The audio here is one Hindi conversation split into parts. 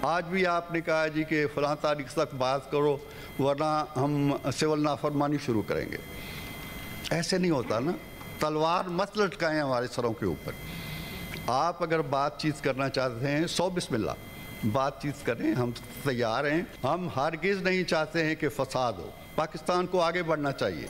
आज भी आपने कहा जी कि फ़लाँ तारीख तक बात करो वरना हम सिविल नाफरमानी शुरू करेंगे। ऐसे नहीं होता ना, तलवार मत लटकाएं हमारे सरों के ऊपर। आप अगर बातचीत करना चाहते हैं सो बिस्मिल्लाह बातचीत करें, हम तैयार हैं। हम हरगिज़ नहीं चाहते हैं कि फसाद हो, पाकिस्तान को आगे बढ़ना चाहिए।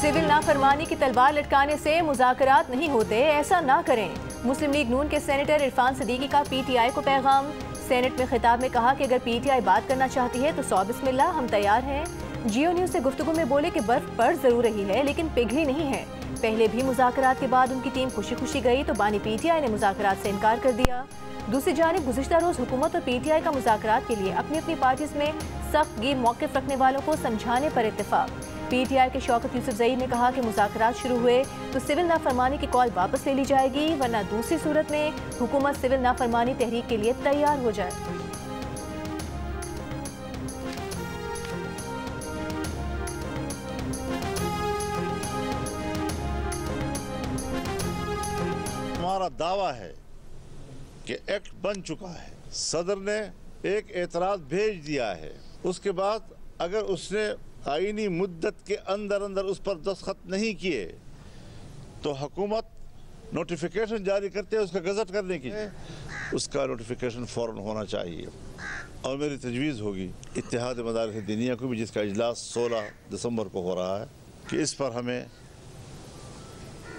सिविल नाफरमानी की तलवार लटकाने से मुज़ाकरात नहीं होते, ऐसा ना करें। मुस्लिम लीग नून के सेनेटर इरफान सदीकी का पीटीआई को पैगाम। सेनेट में खिताब में कहा कि अगर पीटीआई बात करना चाहती है तो सौ बिस्मिल्लाह, हम तैयार हैं। जियो न्यूज़ से गुफ्तगू में बोले कि बर्फ पड़ जरूर रही है लेकिन पिघली नहीं है। पहले भी मुज़ाकरात के बाद उनकी टीम खुशी खुशी गई तो बानी पीटीआई ने मुज़ाकरात से इनकार कर दिया। दूसरी जानिब गुज़िश्ता रोज़ हुकूमत और पीटीआई का मुज़ाकरात के लिए अपनी अपनी पार्टीज में सख्त गिर मौक़िफ़ रखने वालों को समझाने पर इत्तेफाक। पीटीआई के शौकत यूसुफजई ने कहा कि मुज़ाकरात शुरू हुए तो सिविल नाफरमानी की कॉल वापस ले ली जाएगी, वरना दूसरी सूरत में हुकूमत सिविल नाफरमानी तहरीक के लिए तैयार हो जाए। हमारा दावा है कि एक्ट बन चुका है, सदर ने एक एतराज़ भेज दिया है, उसके बाद अगर उसने आईनी मुद्दत के अंदर अंदर उस पर दस्तखत नहीं किए तो हुकूमत नोटिफिकेशन जारी करते हैं उसका गज़ट करने की, उसका नोटिफिकेशन फ़ौरन होना चाहिए। और मेरी तजवीज़ होगी इत्तेहाद मदारिस दीनिया को भी, जिसका इजलास 16 दिसंबर को हो रहा है, कि इस पर हमें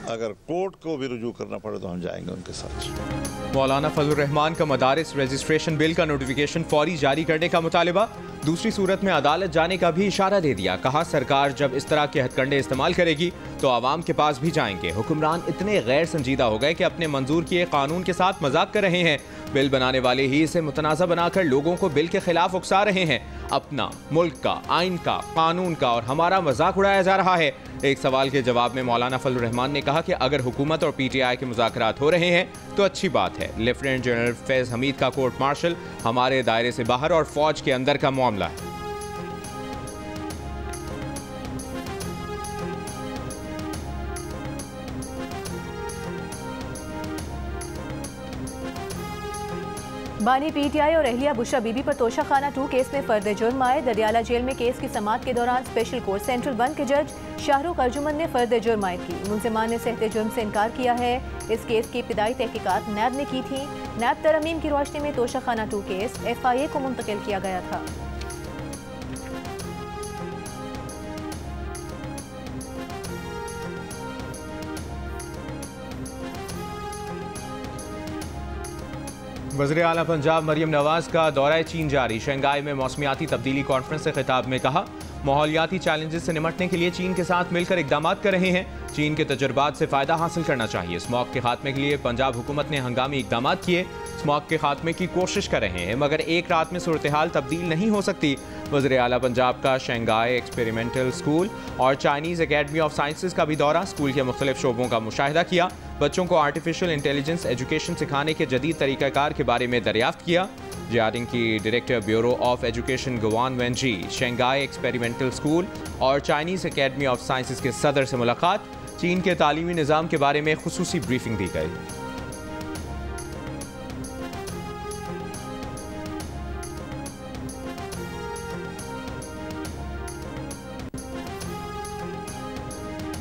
अगर कोर्ट को भी रुजू करना पड़े तो हम जाएंगे उनके साथ। मौलाना फजलुर रहमान का मदारिस रजिस्ट्रेशन बिल का नोटिफिकेशन फौरी जारी करने का मुतालिबा। दूसरी सूरत में अदालत जाने का भी इशारा दे दिया। कहा सरकार जब इस तरह के हथकंडे इस्तेमाल करेगी तो आवाम के पास भी जाएंगे। हुक्मरान इतने गैर संजीदा हो गए कि अपने मंजूर किए कानून के साथ मजाक कर रहे हैं। बिल बनाने वाले ही इसे मुतनाज़ा बनाकर लोगों को बिल के खिलाफ उकसा रहे हैं। अपना, मुल्क का, आइन का, कानून का और हमारा मजाक उड़ाया जा रहा है। एक सवाल के जवाब में मौलाना फजलुर रहमान ने कहा कि अगर हुकूमत और पीटीआई के मुज़ाकरात हो रहे हैं तो अच्छी बात है। लेफ्टिनेंट जनरल फैज़ हमीद का कोर्ट मार्शल हमारे दायरे से बाहर और फौज के अंदर का मामला है। बानी पीटीआई और अहलिया बुशरा बीबी पर तोशाखाना 2 केस में फर्द जुर्म आए। दरियाला जेल में केस की समाअत के दौरान स्पेशल कोर्ट सेंट्रल 1 के जज शाहरुख अर्जुमन ने फर्द जुर्म आयद की। मुलजिमान ने सहते जुर्म से इनकार किया है। इस केस की इब्तिदाई तहकीकात नैब ने की थी। नैब तरमीम की रोशनी में तोशाखाना 2 केस FIA को मुंतकिल किया गया था। वज़ीर आला पंजाब मरियम नवाज़ का दौरा चीन जारी। शंघाई में मौसमियाती तब्दीली कॉन्फ्रेंस से खिताब में कहा माहौलियाती चैलेंजेस से निपटने के लिए चीन के साथ मिलकर इकदाम कर रहे हैं। चीन के तजुर्बात से फ़ायदा हासिल करना चाहिए। स्मॉग के खात्मे के लिए पंजाब हुकूमत ने हंगामी इकदाम किए। स्मॉग के खात्मे की कोशिश कर रहे हैं मगर एक रात में सूरत हाल तब्दील नहीं हो सकती। वज़ीर आला पंजाब का शंघाई एक्सपेरिमेंटल स्कूल और चाइनीज़ अकेडमी ऑफ साइंसेज का भी दौरा। स्कूल के मुख्तलिफ शोबों का मुशाहिदा किया। बच्चों को आर्टिफिशियल इंटेलिजेंस एजुकेशन सिखाने के जदीद तरीक़ाकार के बारे में दरियाफ्त किया। जियाडिंग की director bureau of education Guan Venzy, Shanghai experimental school और चाइनीज़ अकेडमी ऑफ साइंसेज के सदर से मुलाकात। चीन के तालीमी निज़ाम के बारे में खुसूसी ब्रीफिंग दी गई।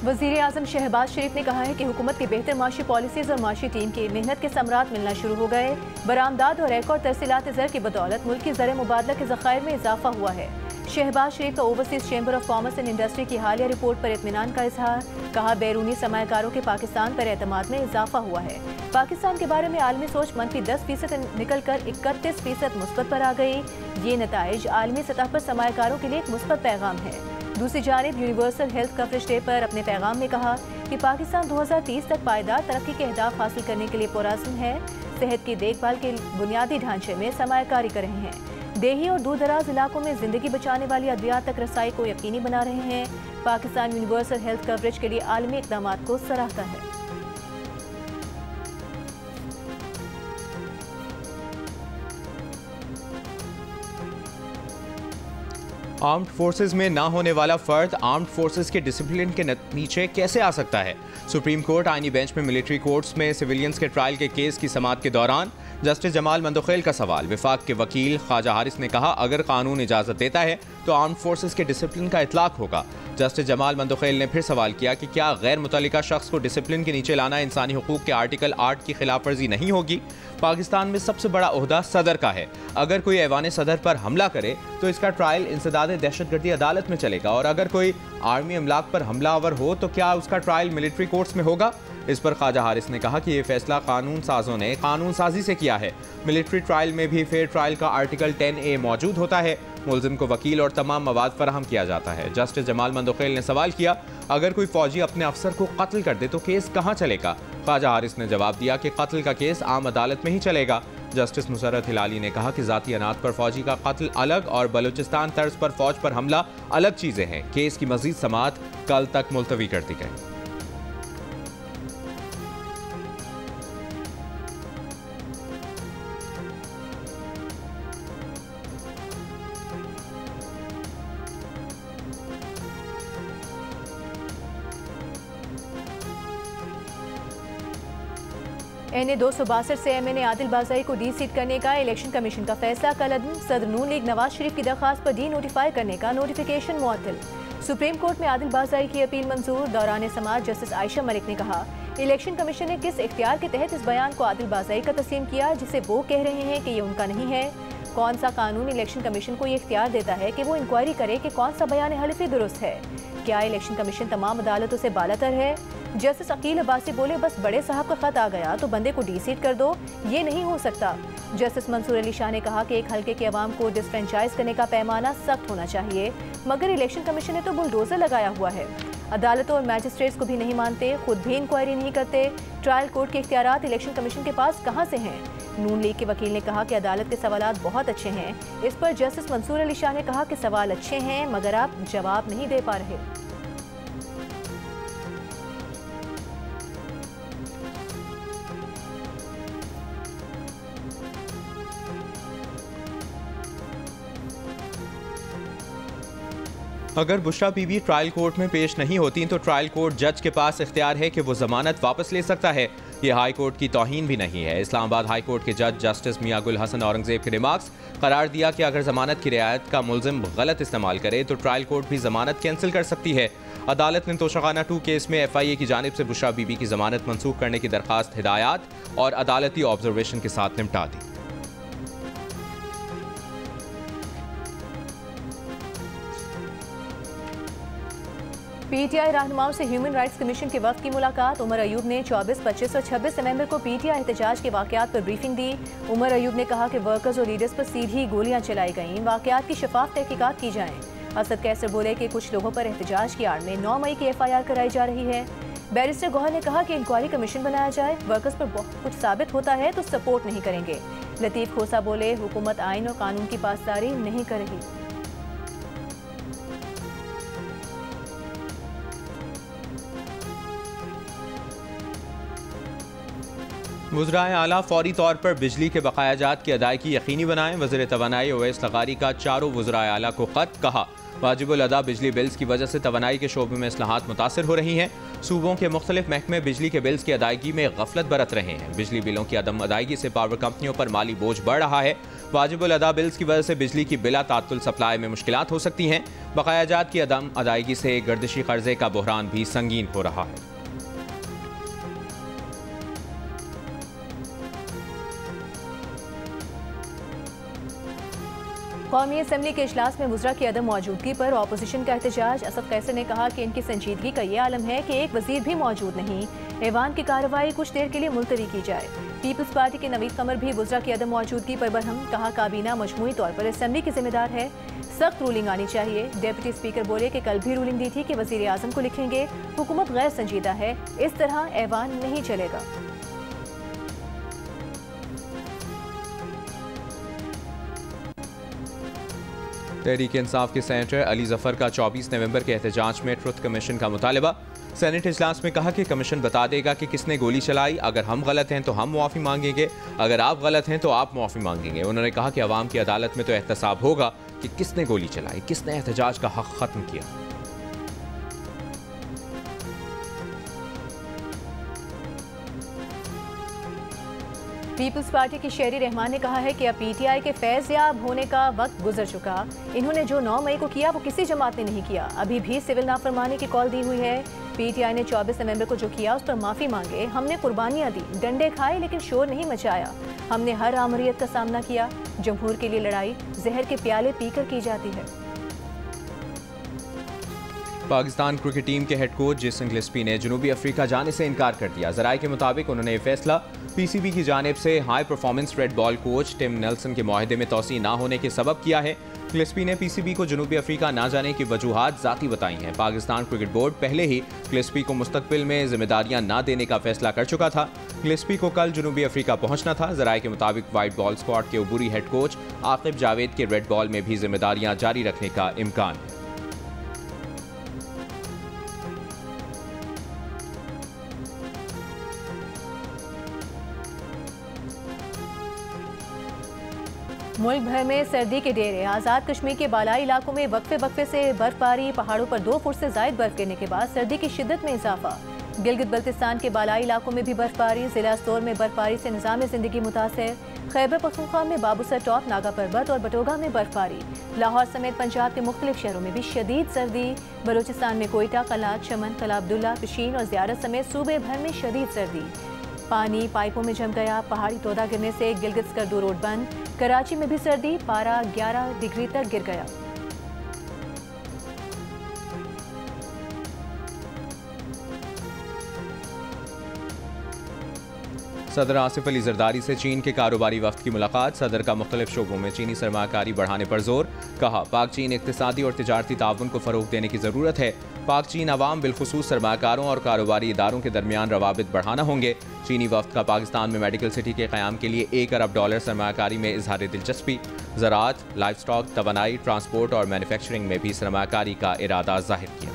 वज़ीर आज़म शहबाज शरीफ ने कहा है कि हुकूमत की बेहतर माशी पॉलिसीज़ और माशी टीम की मेहनत के समरात मिलना शुरू हो गए। बरामदात और एक और तरसीलात ज़र की बदौलत मुल्क की ज़र मुबादला के ज़खायर में इजाफा हुआ है। शहबाज शरीफ का overseas chamber of commerce and industry की हालिया रिपोर्ट पर इत्मीनान का इजहार। कहा बैरूनी सरमायाकारों के पाकिस्तान पर एतमाद में इजाफा हुआ है। पाकिस्तान के बारे में आलमी सोच मनफी 10% निकल कर 31% मुस्बत पर आ गई। ये नताइज आलमी सतह पर सरमायाकारों के लिए एक मुस्बत पैगाम है। दूसरी जानिब यूनिवर्सल हेल्थ कवरेज डे पर अपने पैगाम में कहा कि पाकिस्तान 2030 तक पायदार तरक्की के अहदाफ हासिल करने के लिए पुरअज़्म है। सेहत की देखभाल के बुनियादी ढांचे में सरमायाकारी कर रहे हैं। देही और दूर दराज इलाकों में जिंदगी बचाने वाली अद्वियात तक रसाई को यकीनी बना रहे हैं। पाकिस्तान यूनिवर्सल हेल्थ कवरेज के लिए आलमी इक़दाम को सराहता है। आर्म्ड फोर्सेज में ना होने वाला फर्द आर्म्ड फोर्सेज के डिसिप्लिन के नीचे कैसे आ सकता है? सुप्रीम कोर्ट आईनी बेंच में मिलिट्री कोर्ट्स में सिविलियंस के ट्रायल के केस की समाअत के दौरान जस्टिस जमाल मंदोखेल का सवाल। विफाक के वकील ख्वाजा हारिस ने कहा, अगर कानून इजाजत देता है तो आर्म्ड फोर्सेस के डिसिप्लिन का इतलाक होगा। जस्टिस जमाल मंदोखेल ने फिर सवाल किया कि क्या गैर मुतल्लिका शख्स को डिसिप्लिन के नीचे लाना इंसानी हुकूक के आर्टिकल 8 की खिलाफ वर्जी नहीं होगी। पाकिस्तान में सबसे बड़ा ओहदा सदर का है। अगर कोई ऐवान सदर पर हमला करे तो इसका ट्रायल इंसदाद दहशतगर्दी अदालत में चलेगा, और अगर कोई आर्मी अमलाक पर हमलावर हो तो क्या उसका ट्रायल मिलिट्री कोर्ट्स में होगा। इस पर ख्वाजा हारिस ने कहा कि यह फैसला कानून साजों ने कानून साजी से किया है। मिलिट्री ट्रायल में भी फेयर ट्रायल का आर्टिकल 10A मौजूद होता है। मुलजिम को वकील और तमाम मवाद फराहम किया जाता है। जस्टिस जमाल मंदोखेल ने सवाल किया, अगर कोई फौजी अपने अफसर को कत्ल कर दे तो केस कहाँ चलेगा। ख्वाजा हारिस ने जवाब दिया कि कत्ल का केस आम अदालत में ही चलेगा। जस्टिस मुसर्रत हिलाली ने कहा कि जाती अनात पर फौजी का कत्ल अलग और बलूचिस्तान तर्ज पर फौज पर हमला अलग चीजें हैं। केस की मजीद समाअत कल तक मुलतवी कर दी गई। NA 262 से MNA आदिल बाज़ाई को डी सीट करने का इलेक्शन कमीशन का फैसला। कल सदर नून लीग नवाज शरीफ की दरखास्त पर डी नोटिफाई करने का नोटिफिकेशन मुअत्तल। सुप्रीम कोर्ट में आदिल बाज़ाई की अपील मंजूर। दौरान समाअत जस्टिस आयशा मलिक ने कहा, इलेक्शन कमीशन ने किस इख्तियार के तहत इस बयान को आदिल बाज़ाई का तस्लीम किया जिसे वो कह रहे हैं कि ये उनका नहीं है। कौन सा कानून इलेक्शन कमीशन को ये इख्तियार देता है कि वो इंक्वायरी करे कि कौन सा बयान हल्फी दुरुस्त है। क्या इलेक्शन कमीशन तमाम अदालतों से बालातर है। जस्टिस अकील अब्बासी बोले, बस बड़े साहब का खत आ गया तो बंदे को डी सीट कर दो, ये नहीं हो सकता। जस्टिस मंसूर अली शाह ने कहा कि एक हल्के के अवाम को डिसफ्रेंचाइज करने का पैमाना सख्त होना चाहिए, मगर इलेक्शन कमीशन ने तो बुलडोजर लगाया हुआ है। अदालतों और मैजिस्ट्रेट्स को भी नहीं मानते, खुद भी इंक्वायरी नहीं करते। ट्रायल कोर्ट के इख्तियारात इलेक्शन कमीशन के पास कहाँ से हैं। नून लीग के वकील ने कहा कि अदालत के सवालात बहुत अच्छे हैं। इस पर जस्टिस मंसूर अली शाह ने कहा कि सवाल अच्छे हैं मगर आप जवाब नहीं दे पा रहे। अगर बुशरा बीबी ट्रायल कोर्ट में पेश नहीं होती तो ट्रायल कोर्ट जज के पास इख्तियार है कि वो जमानत वापस ले सकता है। ये हाई कोर्ट की तौहीन भी नहीं है। इस्लामाबाद हाई कोर्ट के जज जस्टिस मियां गुल हसन औरंगजेब के रिमार्क्स करार दिया कि अगर जमानत की रियायत का मुलजिम गलत इस्तेमाल करे तो ट्रायल कोर्ट भी जमानत कैंसिल कर सकती है। अदालत ने तोशाखाना 2 केस में FIA की जानिब से बुशरा बीबी की जमानत मनसूख करने की दरखास्त हिदायत और अदालती ऑब्जर्वेशन के साथ निपटा दी। PTI रहनुमाओं से ह्यूमन राइट्स कमीशन के वक्त की मुलाकात। उमर अयूब ने 24, 25 और 26 नवंबर को PTI एहतजाज के वाकयात पर ब्रीफिंग दी। उमर अयूब ने कहा कि वर्कर्स और लीडर्स पर सीधी गोलियां चलाई गईं, वाकयात की शफाफ तहकीकात की जाएं। असद कैसर बोले कि कुछ लोगों पर एहतजाज की आड़ में 9 मई की FIR कराई जा रही है। बैरिस्टर गौहर ने कहा कि इंक्वायरी कमीशन बनाया जाए, वर्कर्स पर बहुत कुछ साबित होता है तो सपोर्ट नहीं करेंगे। लतीफ खोसा बोले, हुकूमत आइन और कानून की पासदारी नहीं कर रही। वज़राए आला फौरी तौर पर बिजली के बकायाजात की अदायगी यकीनी बनाएं। वज़ीर तवानाई ओवैस लगारी का 4 वज़राए आला को खत। कहा, वाजिबुल अदा बिजली बिल्स की वजह से तवानाई के शोबे में इस्लाहात मुतासर हो रही हैं। सूबों के मुख्तलिफ महकमे बिजली के बिल्स की अदायगी में गफलत बरत रहे हैं। बिजली बिलों की अदम अदायगी से पावर कंपनियों पर माली बोझ बढ़ रहा है। वाजिबुल अदा बिल्स की वजह से बिजली की बिला तात्तुल सप्लाई में मुश्किलात हो सकती हैं। बकायाजात की अदम अदायगी से गर्दिशी कर्जे का बहरान भी संगीन हो रहा है। कौमी असम्बली के इजलास में वज़रा की अदम मौजूदगी पर अपोजिशन का एहतजाज। असद कैसर ने कहा कि इनकी संजीदगी का ये आलम है कि एक वजीर भी मौजूद नहीं। ऐवान की कार्रवाई कुछ देर के लिए मुलतवी की जाए। पीपल्स पार्टी के नवीद कमर भी वज़रा की अदम मौजूदगी पर बरहम। कहा, काबीना मजमूई तौर पर असम्बली की जिम्मेदार है, सख्त रूलिंग आनी चाहिए। डिप्टी स्पीकर बोले कि कल भी रूलिंग दी थी कि वज़ीर आज़म को लिखेंगे, हुकूमत गैर संजीदा है, इस तरह ऐवान नहीं चलेगा। तहरीक इंसाफ के सेनेटर अली जफर का 24 नवंबर के एहतजाज में ट्रुथ कमीशन का मुतालबा। सेनेट इजलास में कहा कि कमीशन बता देगा कि किसने गोली चलाई। अगर हम गलत हैं तो हम मुआफ़ी मांगेंगे, अगर आप गलत हैं तो आप मुआफ़ी मांगेंगे। उन्होंने कहा कि अवाम की अदालत में तो एहतसाब होगा कि किसने गोली चलाई, किसने एहतजाज का हक ख़त्म किया। पीपल्स पार्टी की शेरी रहमान ने कहा है कि अब पीटीआई के फैज़याब होने का वक्त गुजर चुका। इन्होंने जो 9 मई को किया वो किसी जमात ने नहीं किया। अभी भी सिविल नाफरमानी की कॉल दी हुई है। पीटीआई ने 24 नवंबर को जो किया उस पर माफ़ी मांगे। हमने कुर्बानियाँ दी, डंडे खाए, लेकिन शोर नहीं मचाया। हमने हर आमरियत का सामना किया। जमहूर के लिए लड़ाई जहर के प्याले पीकर की जाती है। पाकिस्तान क्रिकेट टीम के हेड कोच जेसन गिलेस्पी ने जनूबी अफ्रीका जाने से इनकार कर दिया। ज़राए के मुताबिक उन्होंने ये फैसला पीसीबी की जानिब से high performance red ball coach Tim Nelson के मुआहदे में तोसी ना होने के सबब किया है। गिलेस्पी ने पीसीबी को जनूबी अफ्रीका ना जाने की वजूहात ज़ाती बताई हैं। पाकिस्तान क्रिकेट बोर्ड पहले ही गिलेस्पी को मुस्तकबिल में जिम्मेदारियां ना देने का फैसला कर चुका था। गिलेस्पी को कल जनूबी अफ्रीका पहुंचना था। ज़राए के मुताबिक वाइट बॉल स्क्वाड के अबूरी हेड कोच आकिब जावेद के रेड बॉल में भी जिम्मेदारियां जारी रखने का इम्कान है। मुल्क भर में सर्दी के डेरे। आज़ाद कश्मीर के बालाई इलाकों में वक्फे से बर्फबारी। पहाड़ों पर 2 फुट से ज़ायद बर्फ गिरने के बाद सर्दी की शिद्दत में इजाफा। गिलगित बल्तिस्तान के बालाई इलाकों में भी बर्फबारी। जिला स्टोर में बर्फबारी से निज़ाम ज़िंदगी मुतासर। खैबर पख्तूनख्वा में बाबूसर टॉप, नागा पर्बत और बटोगा में बर्फबारी। लाहौर समेत पंजाब के मुख्तलिफ शहरों में भी शदीद सर्दी। बलूचिस्तान में कोयटा, कलात, चमन, कला अब्दुल्ला, पिशीन और ज़ियारत समेत सूबे भर में शदीद सर्दी। पानी पाइपों में जम गया। पहाड़ी तोदा गिरने से गिलगित स्कर्दू रोड बंद। कराची में भी सर्दी, पारा 11 डिग्री तक गिर गया। सदर आसिफ अली जरदारी से चीन के कारोबारी वफ्द की मुलाकात। सदर का मुख्तलिफ शोबों में चीनी सरमाकारी बढ़ाने पर जोर। कहा, पाक चीन इक्तिसादी और तिजारती ताउन को फ़रोग देने की ज़रूरत है। पाक चीन अवाम बिलखुसूस सरमाकारों और कारोबारी इदारों के दरमियान रवाबित बढ़ाना होंगे। चीनी वफ्द का पाकिस्तान में मेडिकल सिटी के क़याम के लिए $1 अरब सरमाकारी में इजहार दिलचस्पी। ज़राअत, लाइफ स्टॉक, तवानाई, ट्रांसपोर्ट और मैन्युफैक्चरिंग में भी सरमाकारी का इरादा ज़ाहिर किया।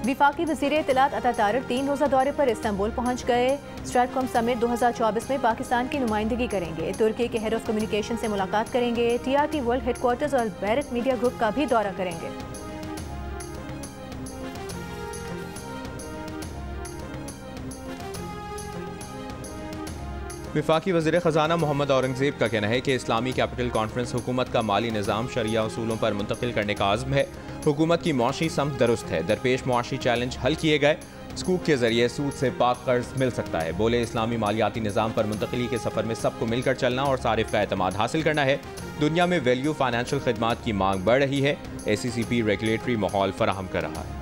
विफाकी वज़ीर इत्तलात अता तारिक 3 रोज़ा दौरे पर इस्तांबुल पहुंच गए। स्ट्रैटकॉम समिट 2024 में पाकिस्तान की नुमाइंदगी करेंगे। तुर्की के हेड ऑफ कम्युनिकेशन से मुलाकात करेंगे। TRT वर्ल्ड हेडक्वार्टर्स और बैरक मीडिया ग्रुप का भी दौरा करेंगे। विफाकी वज़ीर ख़जाना मोहम्मद औरंगज़ेब का कहना है कि इस्लामी कैपिटल कॉन्फ्रेंस हुकूमत का माली निज़ाम शरिया उसूलों पर मुंतकिल करने का आज़्म है। हुकूमत की मुआशी समत दुरुस्त है। दरपेश मुआशी चैलेंज हल किए गए। स्कूप के जरिए सूद से पाक कर्ज मिल सकता है। बोले, इस्लामी मालियाती निज़ाम पर मुंतकिली के सफ़र में सबको मिलकर चलना और सारिफ का एतमाद हासिल करना है। दुनिया में वैल्यू फाइनेंशियल खिदमात की मांग बढ़ रही है। ACCP रेगुलेटरी माहौल फराहम कर रहा है।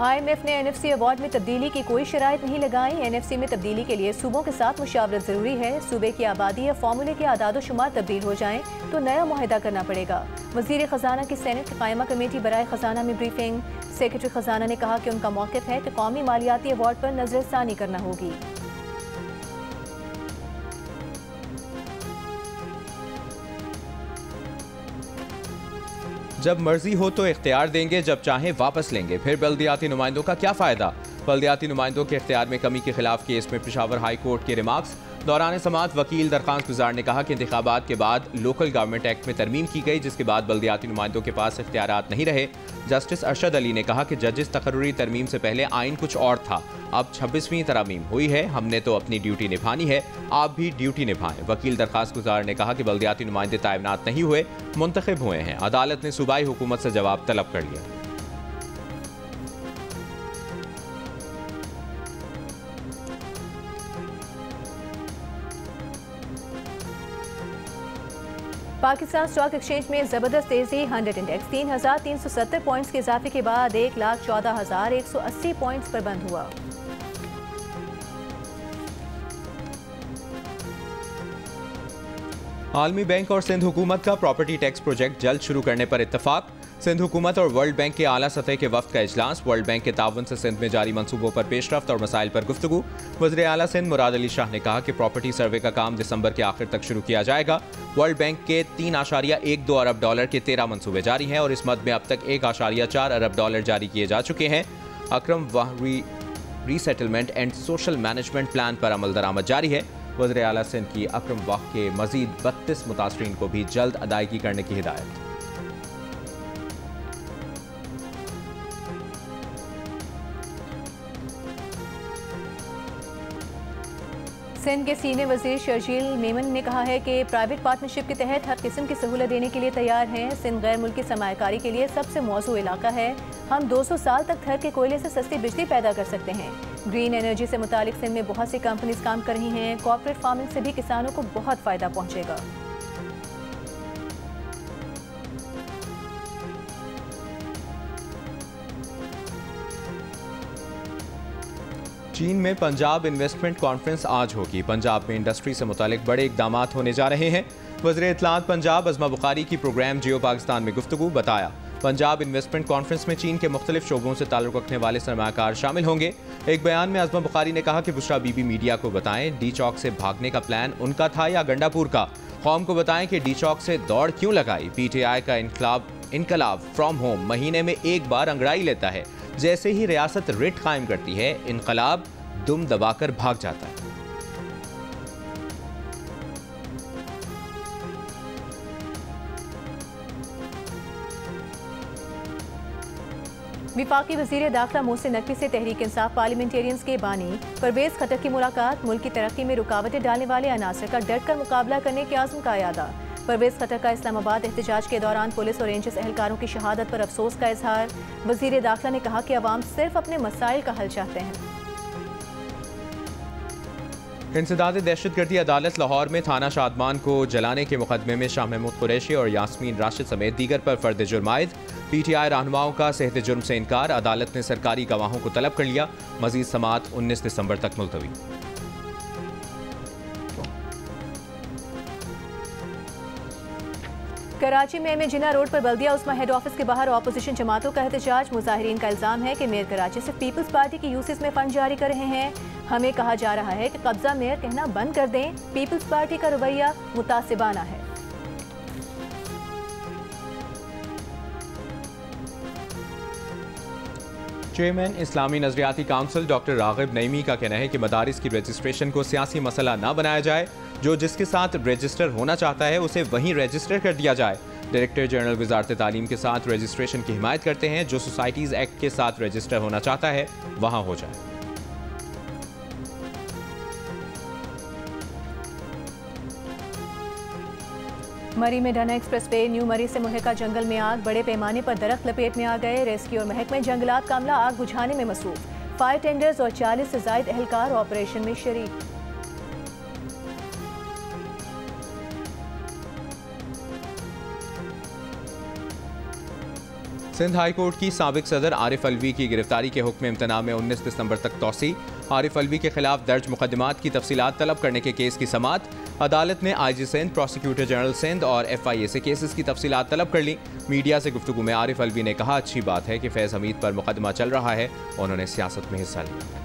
IMF ने NFC अवार्ड में तब्दीली की कोई शराइत नहीं लगाई। NFC में तब्दीली के लिए सूबों के साथ मुशावरत जरूरी है। सूबे की आबादी या फार्मूले के आदाद शुमार तब्दील हो जाएं तो नया मुआहदा करना पड़ेगा। वज़ीर ख़जाना की सेनेट की कायमा कमेटी बराए ख़जाना में ब्रीफिंग। सेक्रेटरी ख़जाना ने कहा कि उनका मौक़िफ़ है कि कौमी मालियाती अवार्ड पर नज़रसानी करना होगी। जब मर्जी हो तो इख्तियार देंगे, जब चाहें वापस लेंगे। फिर बल्दियाती नुमाइंदों का क्या फ़ायदा? बल्दियाती नुमाइंदों के इख्तियार में कमी के खिलाफ केस में पेशावर हाई कोर्ट के रिमार्क्स। दौरान समाअत वकील दरख्वास्त गुजार ने कहा कि इंतखाबात के बाद लोकल गवर्नमेंट एक्ट में तरमीम की गई, जिसके बाद बल्दियाती नुमाइंदों के पास इख्तियारात नहीं रहे। जस्टिस अरशद अली ने कहा कि जजिस तकर्रुरी तरमीम से पहले आइन कुछ और था, अब 26वीं तरमीम हुई है। हमने तो अपनी ड्यूटी निभानी है, आप भी ड्यूटी निभाएं। वकील दरख्वास्त गुजार ने कहा कि बल्दियाती नुमाइंदे तैनात नहीं हुए, मुंतखब हुए हैं। अदालत ने सूबाई हुकूमत से जवाब तलब कर लिया। पाकिस्तान स्टॉक एक्सचेंज में जबरदस्त तेजी। 100 इंडेक्स 3,370 पॉइंट्स के इजाफे के बाद 1,14,180 पॉइंट्स पर बंद हुआ। आलमी बैंक और सिंध हुकूमत का प्रॉपर्टी टैक्स प्रोजेक्ट जल्द शुरू करने पर इत्तफाक। सिंध हुकूमत और वर्ल्ड बैंक के आला सतह के वफ्द का इजलास। वर्ल्ड बैंक के ताउन से सिंध में जारी मंसूबों पर पेशरफ्त और मसाइल पर गुफ्तगू। वज़ीर आला सिंध मुराद अली शाह ने कहा कि प्रॉपर्टी सर्वे का काम दिसंबर के आखिर तक शुरू किया जाएगा। वर्ल्ड बैंक के $3.12 अरब के 13 मंसूबे जारी हैं और इस मद में अब तक $1.4 अरब जारी किए जा चुके हैं। Akram resettlement and social management plan पर अमल दरामद जारी है। वज़ीर आला सिंध की अकरम वक्त के मजीद 32 मुतासरीन को भी जल्द अदायगी करने की हिदायत। सिंध के सीनियर वजीर शर्जील मेमन ने कहा है कि प्राइवेट पार्टनरशिप के तहत हर किस्म की सहूलत देने के लिए तैयार हैं। सिंध गैर मुल्की सरमायाकारी के लिए सबसे मौजू इलाका है। हम 200 साल तक थर के कोयले से सस्ती बिजली पैदा कर सकते हैं। ग्रीन एनर्जी से मुतालिक सिंध में बहुत सी कंपनीज काम कर रही हैं। कॉर्पोरेट फार्मिंग से भी किसानों को बहुत फ़ायदा पहुँचेगा। चीन में पंजाब इन्वेस्टमेंट कॉन्फ्रेंस आज होगी। पंजाब में इंडस्ट्री से मुतालिक बड़े इकदाम होने जा रहे हैं। वज़ीर इत्तलात पंजाब अज़मा बुखारी की प्रोग्राम जियो पाकिस्तान में गुफ्तगू बताया। पंजाब इन्वेस्टमेंट कॉन्फ्रेंस में चीन के मुख्तलिफ शोबों से ताल्लुक़ रखने वाले सरमायाकार शामिल होंगे। एक बयान में अज़मा बुखारी ने कहा कि बुशरा बीबी मीडिया को बताएं डी चौक से भागने का प्लान उनका था या गंडापुर का। कौम को बताएं कि डी चौक से दौड़ क्यों लगाई। PTI का इनकलाब फ्रॉम होम महीने में एक बार अंगड़ाई लेता है। जैसे ही रियासत रिट कायम करती है, इनकलाब दुम दबाकर भाग जाता है। विफाकी वज़ीर दाखिला मोहसिन नकवी से तहरीक इंसाफ पार्लियामेंटेरियंस के बानी परवेज खट्टर की मुलाकात। मुल्क की तरक्की में रुकावटें डालने वाले अनासर का डट कर मुकाबला करने के आज़म का यादा। परवेज खट्टर का इस्लामाबाद एहतजाज के दौरान पुलिस और रेंजर्स एहलकारों की शहादत पर अफसोस का इजहार। वज़ीर दाखिला ने कहा कि अवाम सिर्फ अपने मसाइल का हल चाहते हैं। इंसदाद दहशतगर्दी अदालत लाहौर में थाना शादमान को जलाने के मुकदमे में शाह महमूद कुरैशी और यास्मीन राशिद समेत दीगर पर फर्द जुर्म आयद। PTI रहनुमाओं का सेहत जुर्म से इनकार। अदालत ने सरकारी गवाहों को तलब कर लिया। मजीद समाअत 19 दिसंबर तक मुलतवी। कराची में जिना रोड पर बल्दिया उस्मा हेड ऑफिस के बाहर ऑपोजिशन जमातों का एहतजाज। मुजाहिरीन का इल्जाम है कि मेयर कराची से पीपल्स पार्टी की यूसेज में फंड जारी कर रहे हैं। हमें कहा जा रहा है कि कब्जा मेयर कहना बंद कर दें। पीपल्स पार्टी का रवैया मुतासिबाना है। चेयरमैन इस्लामी नजरियाती काउंसिल डॉक्टर रागिब नईमी का कहना है कि मदारिस की रजिस्ट्रेशन को सियासी मसला न बनाया जाए। जो जिसके साथ रजिस्टर होना चाहता है उसे वहीं रजिस्टर कर दिया जाए। डायरेक्टर जनरल वजारत तालीम के साथ रजिस्ट्रेशन की हिमायत करते हैं। जो सोसाइटीज़ एक्ट के साथ रजिस्टर होना चाहता है वहाँ हो जाए। मरी में ढाना एक्सप्रेस वे न्यू मरी से मुल्हिका जंगल में आग। बड़े पैमाने पर दरख्त लपेट में आ गए। रेस्क्यू और महकमे जंगलात का अमला आग बुझाने में मसरूफ। फायर टेंडर्स और 40 से ज़ायद एहलकार ऑपरेशन में शरीक। सिंध हाई कोर्ट की साबिक सदर आरिफ अलवी की गिरफ्तारी के हुक्म इम्तना में 19 दिसंबर तक तौसी। आरिफ अलवी के खिलाफ दर्ज मुकदमात की तफसीलात तलब करने के केस की समाअत। अदालत ने IG Sindh, prosecutor general Sindh और FIA से केसेस की तफसीलात तलब कर ली। मीडिया से गुफ्तगू में आरिफ अलवी ने कहा, अच्छी बात है कि फैज़ हमीद पर मुकदमा चल रहा है। उन्होंने सियासत में हिस्सा लिया।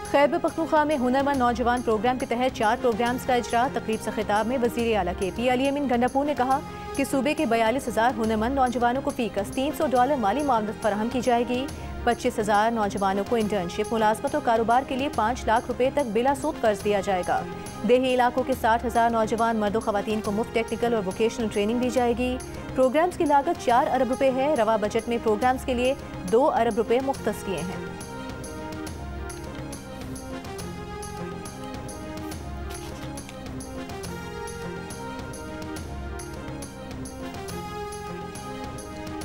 खैबर पख्तूनख्वा में हुनरमंद नौजवान प्रोग्राम के तहत 4 प्रोग्राम्स का इजरा। तकरीब से खिताब में वज़ीर आला KP अली अमीन गंडापुर ने कहा कि सूबे के 42,000 हुनरमंद नौजवानों को फीकस $300 माली मुआवनत फराहम की जाएगी। 25,000 नौजवानों को इंटर्नशिप, मुलाजमत और कारोबार के लिए 5 लाख रुपए तक बिला सूद कर्ज दिया जाएगा। देही इलाकों के 60,000 नौजवान मर्द ख़वातीन को मुफ्त टेक्निकल और वोकेशनल ट्रेनिंग दी जाएगी। प्रोग्राम्स की लागत 4 अरब रुपए है। रवा बजट में प्रोग्राम्स के लिए 2 अरब रुपए मुख्तस किए हैं।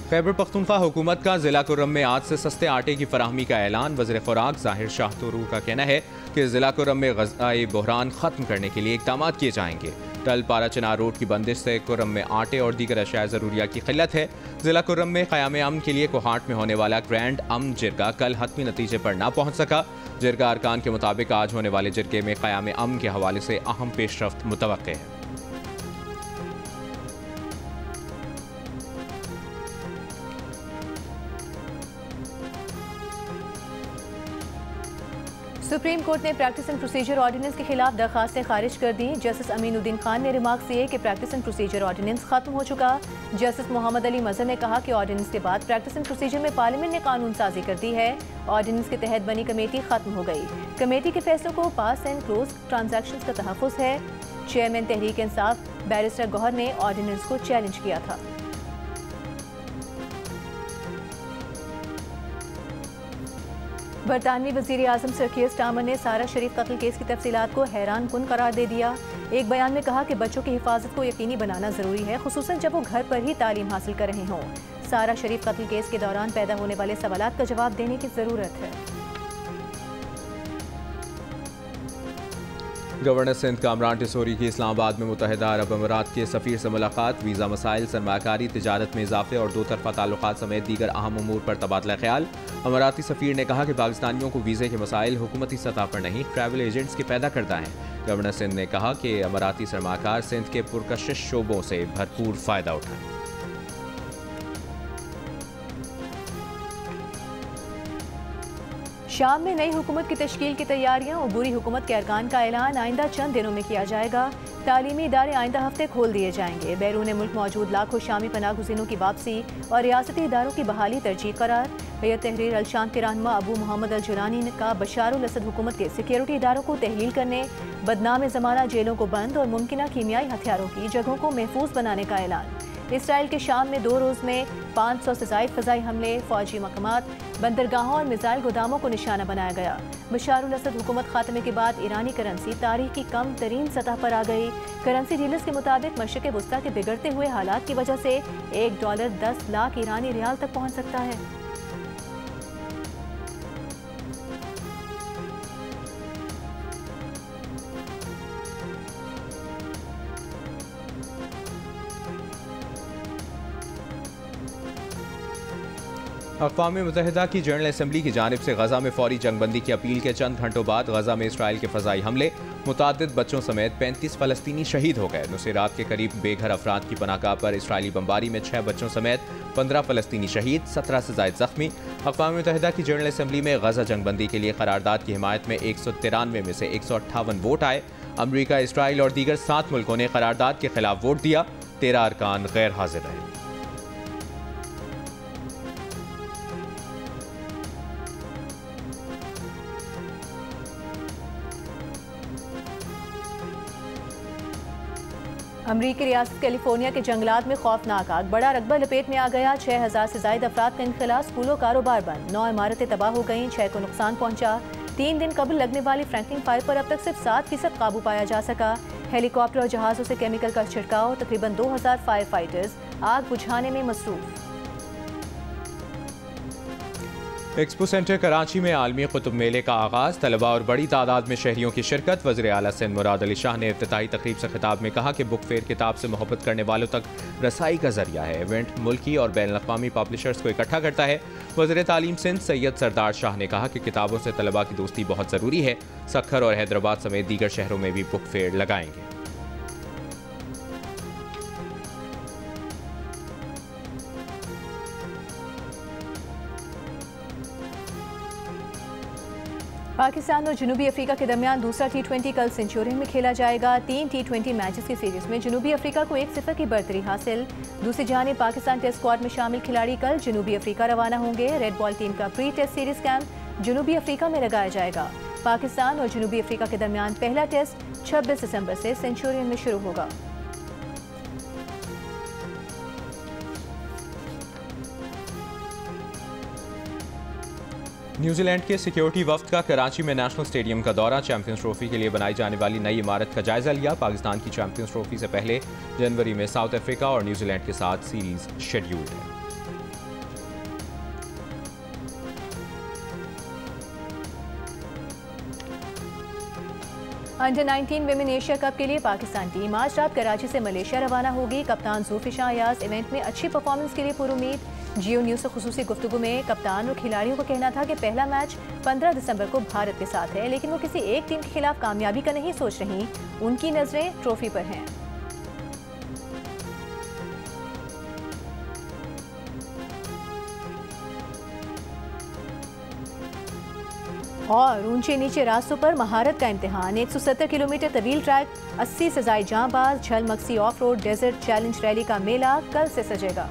खैबर पख्तूनख्वा हुकूमत का जिला कुर्रम में आज से सस्ते आटे की फराहमी का ऐलान। वज़ीर खुराक ज़ाहिर शाह तुरू का कहना है कि जिला कुर्रम में ग़ज़ाई बहरान ख़त्म करने के लिए इक़दाम किए जाएंगे। टल पारा चनार रोड की बंदिश से कुर्रम में आटे और दीगर अशिया ज़रूरिया की किल्लत है। जिला कुर्रम में क़याम अमन के लिए कोहाट में होने वाला ग्रैंड अमन जिरगा कल हतमी नतीजे पर ना पहुँच सका। जिरगा अरकान के मुताबिक आज होने वाले जिरगे में क़याम अमन के हवाले से अहम पेशरफ्त मुतवक्के है। सुप्रीम कोर्ट ने प्रैक्टिस एंड प्रोसीजर ऑर्डिनेंस के खिलाफ दरखास्तें खारिज कर दी। जस्टिस अमीनुद्दीन खान ने रिमार्क किए कि प्रैक्टिस एंड प्रोसीजर ऑर्डिनेंस खत्म हो चुका। जस्टिस मोहम्मद अली मजहर ने कहा कि ऑर्डिनेंस के बाद प्रैक्टिस एंड प्रोसीजर में पार्लियामेंट ने कानून साजी कर दी है। ऑर्डिनेंस के तहत बनी कमेटी खत्म हो गई। कमेटी के फैसलों को पास एंड क्लोज ट्रांजैक्शंस का तहफ़्फ़ुज़ है। चेयरमैन तहरीक इंसाफ बैरिस्टर गौहर ने ऑर्डिनेंस को चैलेंज किया था। बरतानवी वज़ीर आज़म सर कीर स्टारमर ने सारा शरीफ कत्ल केस की तफसीलात को हैरान कुन करार दे दिया। एक बयान में कहा कि बच्चों की हिफाजत को यकीनी बनाना ज़रूरी है, खुसूसन जब वो घर पर ही तालीम हासिल कर रहे हों। सारा शरीफ कत्ल केस के दौरान पैदा होने वाले सवालात का जवाब देने की ज़रूरत है। गवर्नर सिंध कामरान टिसोरी की इस्लामाबाद में मुत्तहिदा अरब अमीरात के सफ़ीर से मुलाकात। वीज़ा मसाइल, सरमाकारी, तिजारत में इजाफे और दो तरफ़ा ताल्लुकात समेत दीगर अहम उमूर पर तबादला ख्याल। अमीराती सफ़ीर ने कहा कि पाकिस्तानियों को वीज़े के मसाइल हुकूमती सतह पर नहीं, ट्रैवल एजेंट्स के पैदा करता है। गवर्नर सिंध ने कहा कि अमीराती सरमाकार सिंध के पुरकशिश शोबों से भरपूर फ़ायदा उठाएं। शाम में नई हुकूमत की तश्कील की तैयारियां। अबूरी हुकूमत के अरकान का ऐलान आइंदा चंद दिनों में किया जाएगा। तालीमी इदारे आइंदा हफ्ते खोल दिए जाएंगे। बैरून मुल्क मौजूद लाखों शामी पनाह गुज़ीनों की वापसी और रियासती इदारों की बहाली तरजीह करार। हैयत तहरीर अल-शाम के रहनुमा अबू मोहम्मद अल-जुलानी का बशार अल-असद हुकूमत के सिक्योरिटी इदारों को तहलील करने, बदनाम ज़माना जेलों को बंद और मुमकिना कीमियाई हथियारों की जगहों को महफूज बनाने का ऐलान। इसराइल के शाम में 2 रोज़ में 500 से ज़ायद फ़ज़ाई हमले, फ़ौजी मकामात, बंदरगाहों और मिसाइल गोदामों को निशाना बनाया गया। बशार अल-असद हुकूमत खात्मे के बाद ईरानी करेंसी तारीख की कम तरीन सतह पर आ गई। करेंसी डीलर्स के मुताबिक मशरिक़ वस्ता के बिगड़ते हुए हालात की वजह से $1 10 लाख ईरानी रियाल तक पहुँच सकता है। अक़वाम मुत्तहिदा की जनरल असम्बली की जानिब से गजा में फौरी जंगबंदी की अपील के चंद घंटों बाद गजा में इसराइल के फ़ज़ाई हमले, मुताद्दिद बच्चों समेत 35 फ़लस्तीनी शहीद हो गए। नुसेरात के करीब बेघर अफराद की पनाहगाह पर इसराइली बमबारी में 6 बच्चों समेत 15 फ़लस्तीनी शहीद, 17 से ज़ायद ज़ख्मी। अक़वाम मुत्तहिदा की जनरल असम्बली में गजा जंगबंदी के लिए करारदाद की हिमायत में 193 में से 158 वोट आए। अमरीका, इसराइल और दीगर 7 मुल्कों ने करारदाद के खिलाफ वोट दिया। 13 अरकान गैर हाजिर रहे। अमरीकी रियासत कैलिफोर्निया के जंगलात में खौफनाक आग, बड़ा रकबा लपेट में आ गया। 6000 से ज़ायद अफराद का इनखला, स्कूलों कारोबार बंद, 9 इमारतें तबाह हो गईं, 6 को नुकसान पहुंचा। 3 दिन कबल लगने वाली फ्रैंकलिन फायर पर अब तक सिर्फ 7% काबू पाया जा सका। हेलीकॉप्टर और जहाज़ों से केमिकल का छिड़काव, तकरीबन 2000 फायर फाइटर्स आग बुझाने में मसरूफ। एक्सपो सेंटर कराची में आलमी कुतुब मेले का आगाज़, तलबा और बड़ी तादाद में शहरियों की शिरकत। वज़ीर आला सिंध मुराद अली शाह ने इफ्तिताही तकरीब से खिताब में कहा कि बुक फेयर किताब से मोहब्बत करने वालों तक रसाई का जरिया है। इवेंट मुल्की और बैन अक़वामी पब्लिशर्स को इकट्ठा करता है। वज़ीर तालीम सिंध सैयद सरदार शाह ने कहा कि किताबों से तलबा की दोस्ती बहुत ज़रूरी है। सक्खर और हैदराबाद समेत दीगर शहरों में भी बुक फेयर लगाएंगे। पाकिस्तान और जनूबी अफ्रीका के दरमियान दूसरा T20 कल सेंचुरियन में खेला जाएगा। 3 T20 मैचेस की सीरीज में जनूबी अफ्रीका को 1-0 की बढ़तरी हासिल। दूसरी जानिब पाकिस्तान टेस्ट स्क्वाड में शामिल खिलाड़ी कल जनूबी अफ्रीका रवाना होंगे। रेड बॉल टीम का प्री टेस्ट सीरीज कैंप जनूबी अफ्रीका में लगाया जाएगा। पाकिस्तान और जनूबी अफ्रीका के दरमियान पहला टेस्ट 26 दिसंबर से सेंचुरियन में शुरू होगा। न्यूजीलैंड के सिक्योरिटी वफ्द का कराची में नेशनल स्टेडियम का दौरा, चैंपियंस ट्रॉफी के लिए बनाई जाने वाली नई इमारत का जायजा लिया। पाकिस्तान की चैंपियंस ट्रॉफी से पहले जनवरी में साउथ अफ्रीका और न्यूजीलैंड के साथ सीरीज शेड्यूल्ड है। अंडर 19 विमेन एशिया कप के लिए पाकिस्तान टीम आज रात कराची से मलेशिया रवाना होगी। कप्तान ज़ुल्फ़िकार अयाज़ इवेंट में अच्छी परफॉर्मेंस के लिए पुरुमीद। जियो न्यूज़ से खुसूसी गुफ्तगू में कप्तान और खिलाड़ियों का कहना था कि पहला मैच 15 दिसंबर को भारत के साथ है, लेकिन वो किसी एक टीम के खिलाफ कामयाबी का नहीं सोच रही। उनकी नजरें ट्रॉफी पर हैं। और ऊंचे नीचे रास्तों पर महारत का इम्तिहान। 170 किलोमीटर तवील ट्रैक, 80 से ज़ायद जांबाज, Jhal Magsi off road desert challenge rally का मेला कल से सजेगा।